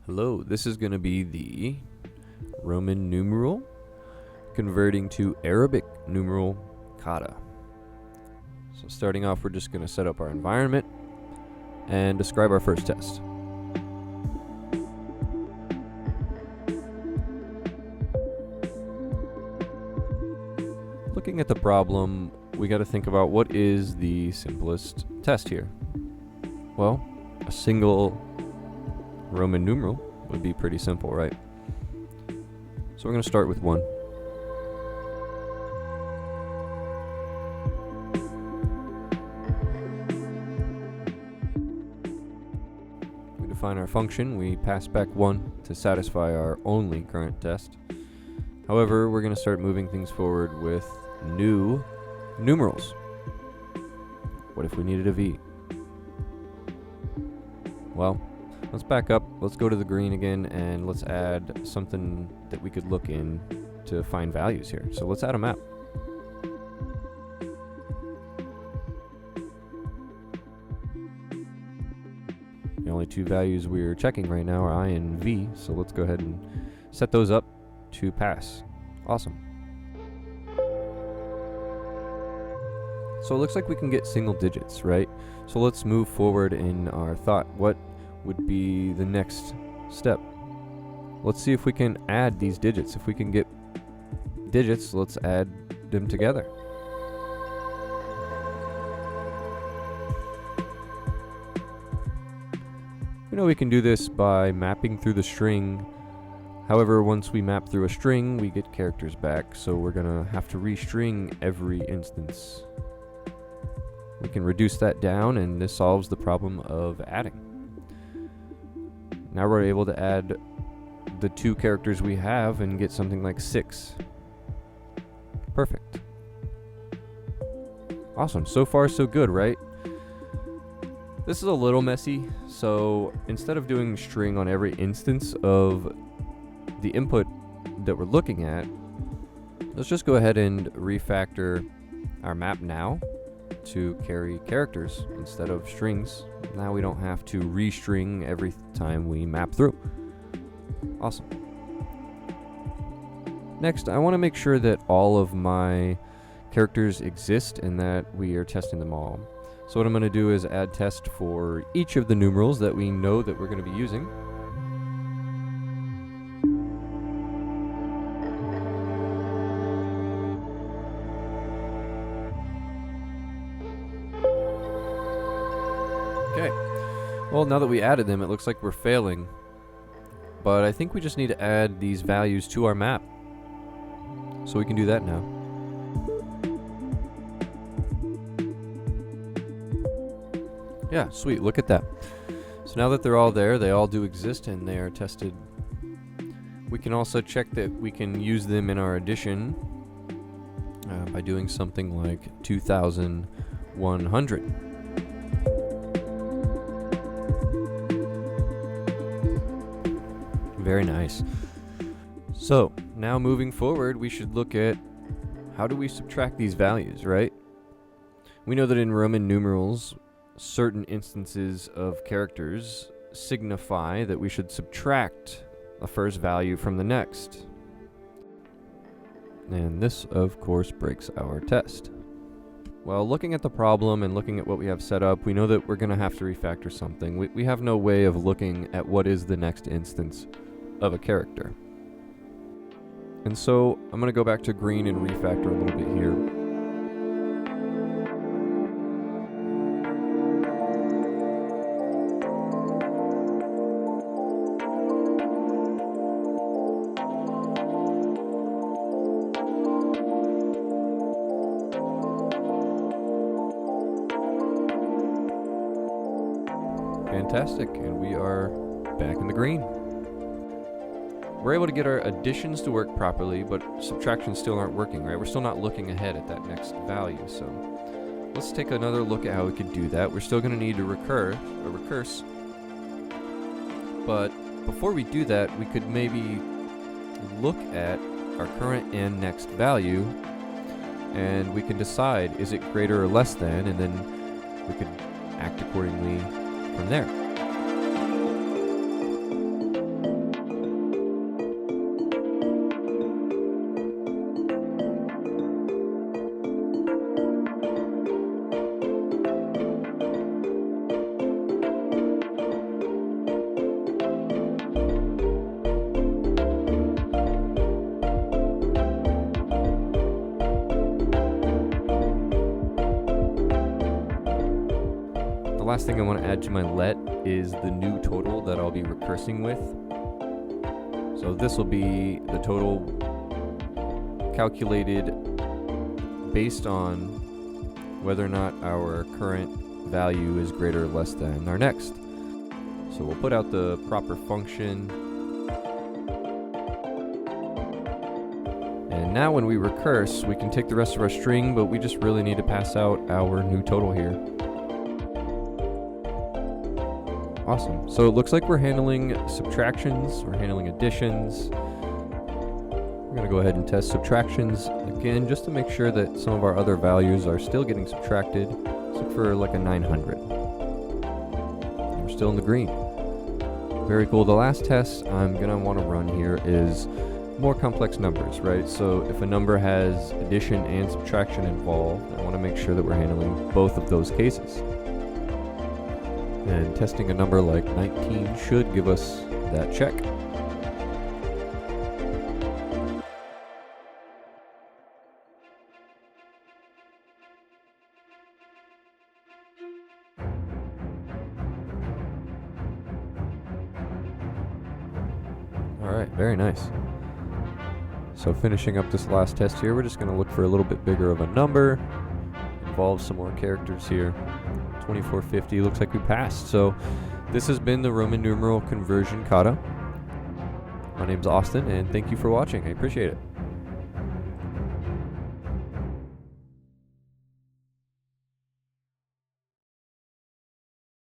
Hello, this is going to be the Roman numeral converting to Arabic numeral kata. So starting off, we're just going to set up our environment and describe our first test. Looking at the problem, we got to think about what is the simplest test here. Well, a single Roman numeral would be pretty simple, right? So we're going to start with 1. We define our function, we pass back 1 to satisfy our only current test. However, we're going to start moving things forward with new numerals. What if we needed a v? Well, let's back up, let's go to the green again, and let's add something that we could look in to find values here. So let's add a map. The only two values we're checking right now are I and v, so let's go ahead and set those up to pass. Awesome. So it looks like we can get single digits, right? So let's move forward in our thought. What would be the next step? Let's see if we can add these digits. If we can get digits, let's add them together. We know we can do this by mapping through the string. However, once we map through a string, we get characters back, so we're gonna have to restring every instance. We can reduce that down, and this solves the problem of adding. Now we're able to add the 2 characters we have and get something like 6. Perfect. Awesome. So far, so good, right? This is a little messy, so instead of doing string on every instance of the input that we're looking at, let's just go ahead and refactor our map now to carry characters instead of strings. Now we don't have to restring every time we map through. Awesome. Next, I want to make sure that all of my characters exist and that we are testing them all. So what I'm going to do is add test for each of the numerals that we know that we're going to be using. Okay, well, now that we added them, it looks like we're failing. But I think we just need to add these values to our map. So we can do that now. Yeah, sweet, look at that. So now that they're all there, they all do exist and they are tested. We can also check that we can use them in our addition by doing something like 2,100. Very nice. So now moving forward, we should look at how do we subtract these values, right? We know that in Roman numerals, certain instances of characters signify that we should subtract the first value from the next. And this, of course, breaks our test. Well, looking at the problem and looking at what we have set up, we know that we're going to have to refactor something. We have no way of looking at what is the next instance of a character. And so I'm going to go back to green and refactor a little bit here. Fantastic, and we are back in the green. We're able to get our additions to work properly, but subtractions still aren't working, right? We're still not looking ahead at that next value, so let's take another look at how we could do that. We're still going to need to recurse, but before we do that, we could maybe look at our current and next value, and we can decide, is it greater or less than, and then we could act accordingly from there. last thing I want to add to my let is the new total that I'll be recursing with. So this will be the total calculated based on whether or not our current value is greater or less than our next. So we'll put out the proper function. And now when we recurse, we can take the rest of our string, but we just really need to pass out our new total here. Awesome. So it looks like we're handling subtractions, we're handling additions. We're going to go ahead and test subtractions again, just to make sure that some of our other values are still getting subtracted. Let's look for like a 900. We're still in the green. Very cool. The last test I'm going to want to run here is more complex numbers, right? So if a number has addition and subtraction involved, I want to make sure that we're handling both of those cases. And testing a number like 19 should give us that check. Alright, very nice. So finishing up this last test here, we're just going to look for a little bit bigger of a number. Involve some more characters here. 2450, looks like we passed. So this has been the Roman numeral conversion kata. My name's Austin, and thank you for watching. I appreciate it.